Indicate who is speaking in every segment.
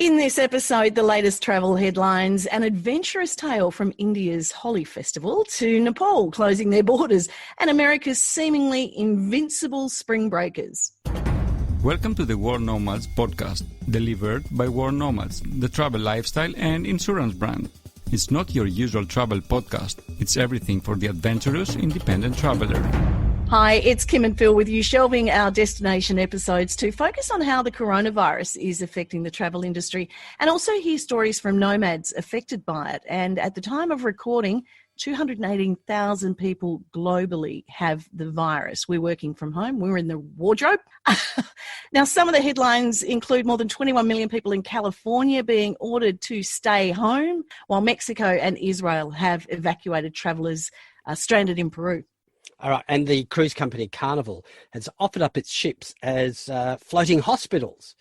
Speaker 1: In this episode, the latest travel headlines, an adventurous tale from India's Holi festival to Nepal closing their borders and America's seemingly invincible spring breakers.
Speaker 2: Welcome to the World Nomads Podcast, delivered by World Nomads, the travel lifestyle and insurance brand. It's not your usual travel podcast. It's everything for the adventurous independent traveler.
Speaker 1: Hi, it's Kim and Phil with you, shelving our destination episodes to focus on how the coronavirus is affecting the travel industry and also hear stories from nomads affected by it. And at the time of recording, 218,000 people globally have the virus. We're working from home. We're in the wardrobe. Now, some of the headlines include more than 21 million people in California being ordered to stay home, while Mexico and Israel have evacuated travellers stranded in Peru.
Speaker 3: All right, and the cruise company Carnival has offered up its ships as floating hospitals.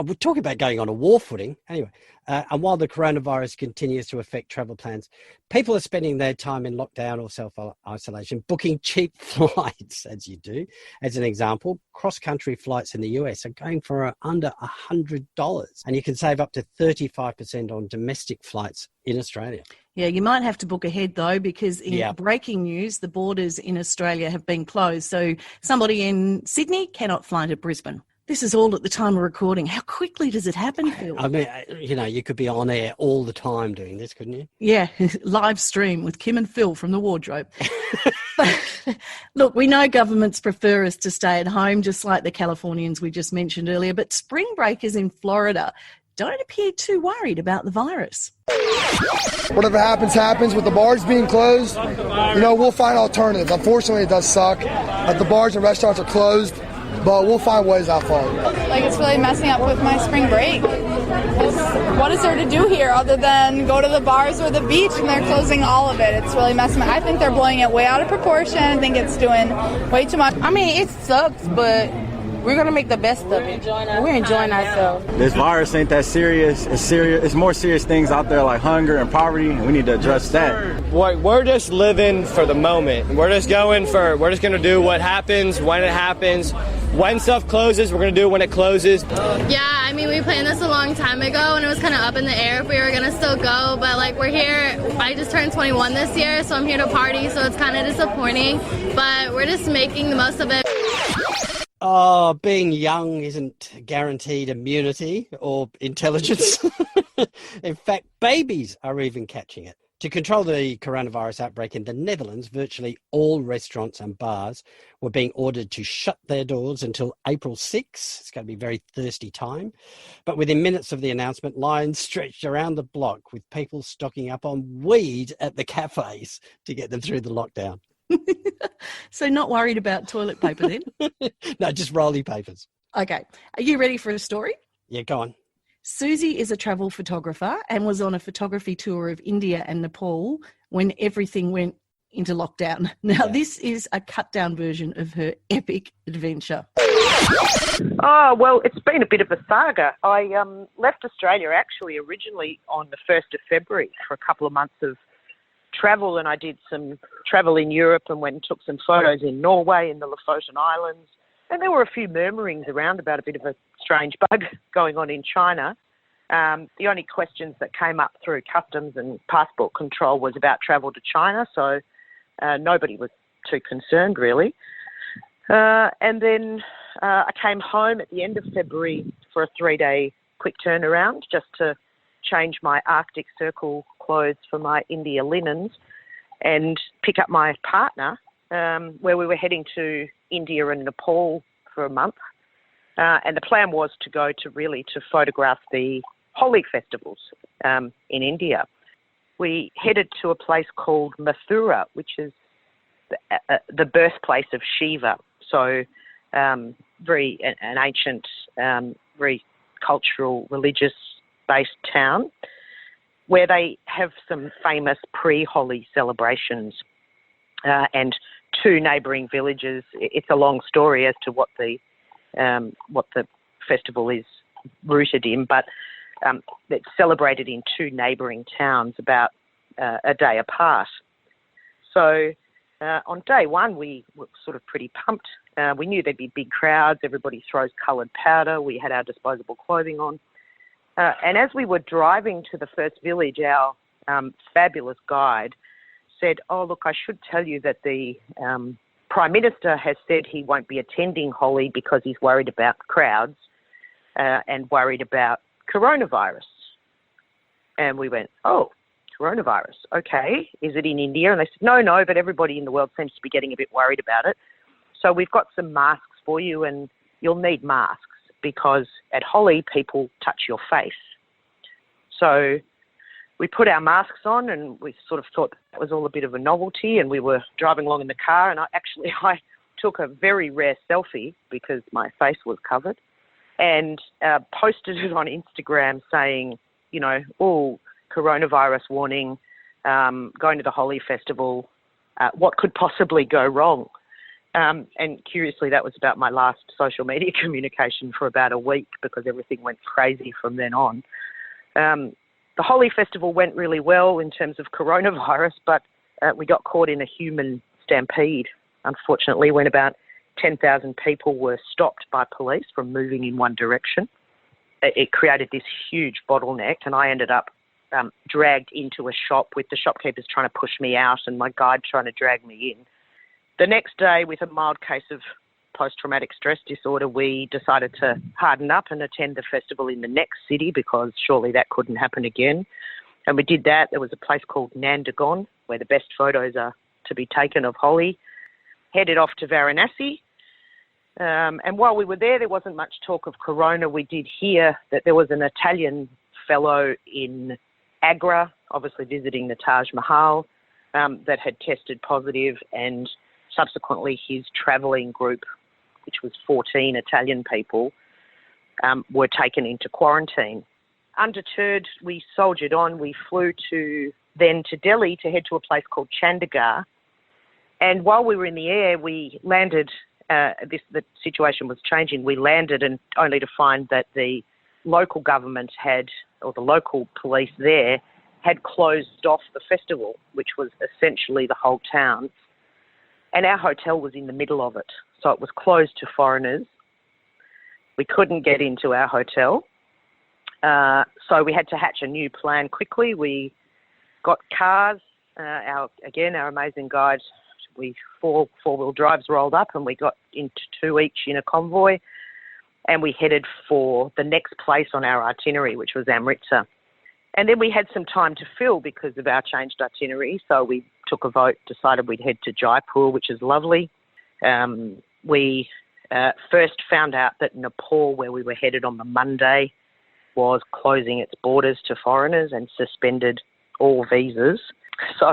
Speaker 3: We're talking about going on a war footing. Anyway, and while the coronavirus continues to affect travel plans, people are spending their time in lockdown or self-isolation, booking cheap flights, as you do. As an example, cross-country flights in the US are going for under $100, and you can save up to 35% on domestic flights in Australia.
Speaker 1: Yeah, you might have to book ahead though, because in breaking news, the borders in Australia have been closed. So somebody in Sydney cannot fly to Brisbane. This is all at the time of recording. How quickly does it happen, Phil?
Speaker 3: I mean, you could be on air all the time doing this, couldn't you?
Speaker 1: Yeah, live stream with Kim and Phil from the wardrobe. Look, we know governments prefer us to stay at home, just like the Californians we just mentioned earlier, but spring breakers in Florida don't appear too worried about the virus.
Speaker 4: Whatever happens with the bars being closed. We'll find alternatives. Unfortunately, it does suck that the bars and restaurants are closed, but we'll find ways out for it.
Speaker 5: It's really messing up with my spring break. What is there to do here other than go to the bars or the beach, and they're closing all of it? It's really messing up. I think they're blowing it way out of proportion. I think it's doing way too much.
Speaker 6: I mean, it sucks, but we're going to make the best of it. We're enjoying ourselves.
Speaker 7: This virus ain't that serious. It's more serious things out there like hunger and poverty, and we need to address that.
Speaker 8: We're just living for the moment. We're just going to do what happens when it happens. When stuff closes, we're going to do it when it closes.
Speaker 9: Yeah, I mean, we planned this a long time ago, and it was kind of up in the air if we were going to still go. But, we're here. I just turned 21 this year, so I'm here to party, so it's kind of disappointing. But we're just making the most of it.
Speaker 3: Oh, being young isn't guaranteed immunity or intelligence. In fact, babies are even catching it. To control the coronavirus outbreak in the Netherlands, virtually all restaurants and bars were being ordered to shut their doors until April 6. It's going to be a very thirsty time. But within minutes of the announcement, lines stretched around the block with people stocking up on weed at the cafes to get them through the lockdown.
Speaker 1: So not worried about toilet paper then?
Speaker 3: No, just rolly papers.
Speaker 1: Okay. Are you ready for a story?
Speaker 3: Yeah, go on.
Speaker 1: Susie is a travel photographer and was on a photography tour of India and Nepal when everything went into lockdown. Now, This is a cut-down version of her epic adventure.
Speaker 10: Oh, well, it's been a bit of a saga. I left Australia actually originally on the 1st of February for a couple of months of travel, and I did some travel in Europe and went and took some photos in Norway in the Lofoten Islands. And there were a few murmurings around about a bit of a strange bug going on in China. The only questions that came up through customs and passport control was about travel to China, so nobody was too concerned really. And then I came home at the end of February for a 3-day quick turnaround just to change my Arctic Circle clothes for my India linens and pick up my partner where we were heading to India and Nepal for a month. And the plan was to go to photograph the Holi festivals in India. We headed to a place called Mathura, which is the birthplace of Shiva. So an ancient, very cultural, religious-based town where they have some famous pre-Holi celebrations and 2 neighbouring villages. It's a long story as to what the festival is rooted in, but it's celebrated in 2 neighbouring towns about a day apart. So on day one, we were sort of pretty pumped. We knew there'd be big crowds. Everybody throws coloured powder. We had our disposable clothing on. And as we were driving to the first village, our fabulous guide said, "Oh, look, I should tell you that the Prime Minister has said he won't be attending Holi because he's worried about crowds and worried about coronavirus." And we went, "Oh, coronavirus, okay. Is it in India?" And they said, no, but everybody in the world seems to be getting a bit worried about it. So we've got some masks for you, and you'll need masks because at Holi, people touch your face. So we put our masks on, and we sort of thought that was all a bit of a novelty, and we were driving along in the car, and I took a very rare selfie because my face was covered and posted it on Instagram saying, "Oh, coronavirus warning, going to the Holi festival, what could possibly go wrong?" And curiously, that was about my last social media communication for about a week because everything went crazy from then on. The Holi festival went really well in terms of coronavirus, but we got caught in a human stampede, unfortunately, when about 10,000 people were stopped by police from moving in one direction. It created this huge bottleneck, and I ended up dragged into a shop with the shopkeepers trying to push me out and my guide trying to drag me in. The next day, with a mild case of post-traumatic stress disorder, we decided to harden up and attend the festival in the next city because surely that couldn't happen again. And we did that. There was a place called Nandagon where the best photos are to be taken of Holi. Headed off to Varanasi. And while we were there wasn't much talk of corona. We did hear that there was an Italian fellow in Agra, obviously visiting the Taj Mahal, that had tested positive, and subsequently his travelling group, which was 14 Italian people, were taken into quarantine. Undeterred, we soldiered on. We flew to Delhi to head to a place called Chandigarh. And while we were in the air, we landed, the situation was changing, we landed and only to find that the local government or the local police there had closed off the festival, which was essentially the whole town. And our hotel was in the middle of it. So it was closed to foreigners. We couldn't get into our hotel. So we had to hatch a new plan quickly. We got cars. Our amazing guide, four-wheel drives rolled up, and we got into two each in a convoy. And we headed for the next place on our itinerary, which was Amritsar. And then we had some time to fill because of our changed itinerary. So we took a vote, decided we'd head to Jaipur, which is lovely. We first found out that Nepal, where we were headed on the Monday, was closing its borders to foreigners and suspended all visas. So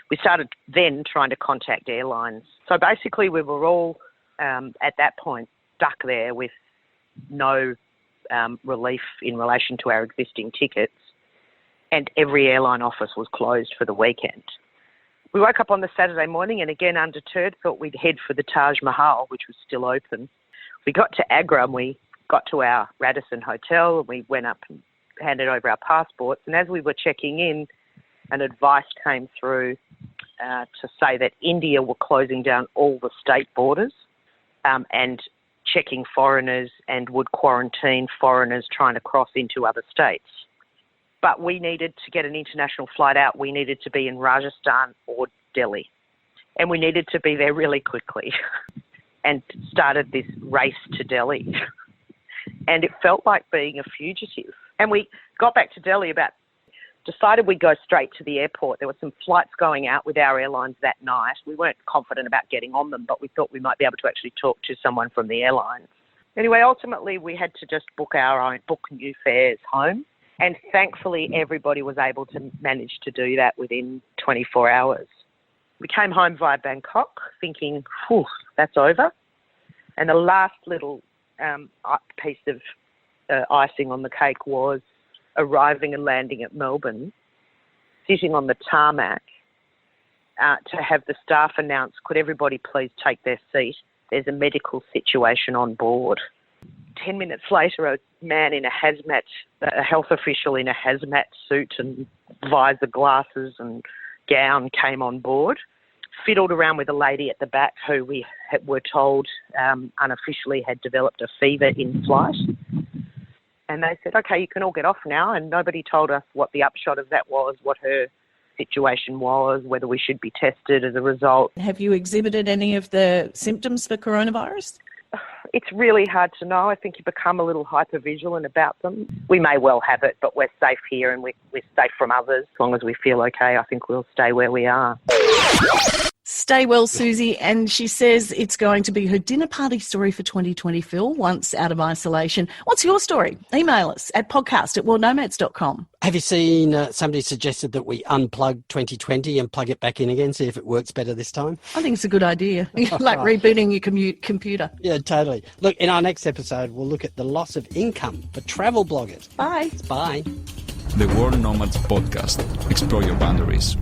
Speaker 10: we started then trying to contact airlines. So basically we were all, at that point, stuck there with no relief in relation to our existing tickets, and every airline office was closed for the weekend. We woke up on the Saturday morning and again undeterred thought we'd head for the Taj Mahal, which was still open. We got to Agra and we got to our Radisson hotel and we went up and handed over our passports, and as we were checking in, an advice came through to say that India were closing down all the state borders and checking foreigners and would quarantine foreigners trying to cross into other states. But we needed to get an international flight out. We needed to be in Rajasthan or Delhi. And we needed to be there really quickly and started this race to Delhi. And it felt like being a fugitive. And we got back to Delhi decided we'd go straight to the airport. There were some flights going out with our airlines that night. We weren't confident about getting on them, but we thought we might be able to actually talk to someone from the airlines. Anyway, ultimately we had to just book new fares home. And thankfully everybody was able to manage to do that within 24 hours. We came home via Bangkok thinking, whew, that's over. And the last little piece of icing on the cake was arriving and landing at Melbourne, sitting on the tarmac to have the staff announce, could everybody please take their seat? There's a medical situation on board. 10 minutes later, a man in a health official in a hazmat suit and visor glasses and gown came on board, fiddled around with a lady at the back who we were told unofficially had developed a fever in flight. And they said, okay, you can all get off now. And nobody told us what the upshot of that was, what her situation was, whether we should be tested as a result.
Speaker 1: Have you exhibited any of the symptoms for coronavirus?
Speaker 10: It's really hard to know. I think you become a little hypervigilant about them. We may well have it, but we're safe here and we're safe from others. As long as we feel okay, I think we'll stay where we are.
Speaker 1: Stay well, Susie. And she says it's going to be her dinner party story for 2020, Phil, once out of isolation. What's your story? Email us at podcast@worldnomads.com.
Speaker 3: Have you seen somebody suggested that we unplug 2020 and plug it back in again, see if it works better this time?
Speaker 1: I think it's a good idea. Like rebooting your computer.
Speaker 3: Yeah, totally. Look, in our next episode, we'll look at the loss of income for travel bloggers.
Speaker 1: Bye.
Speaker 3: Bye.
Speaker 2: The World Nomads Podcast. Explore your boundaries.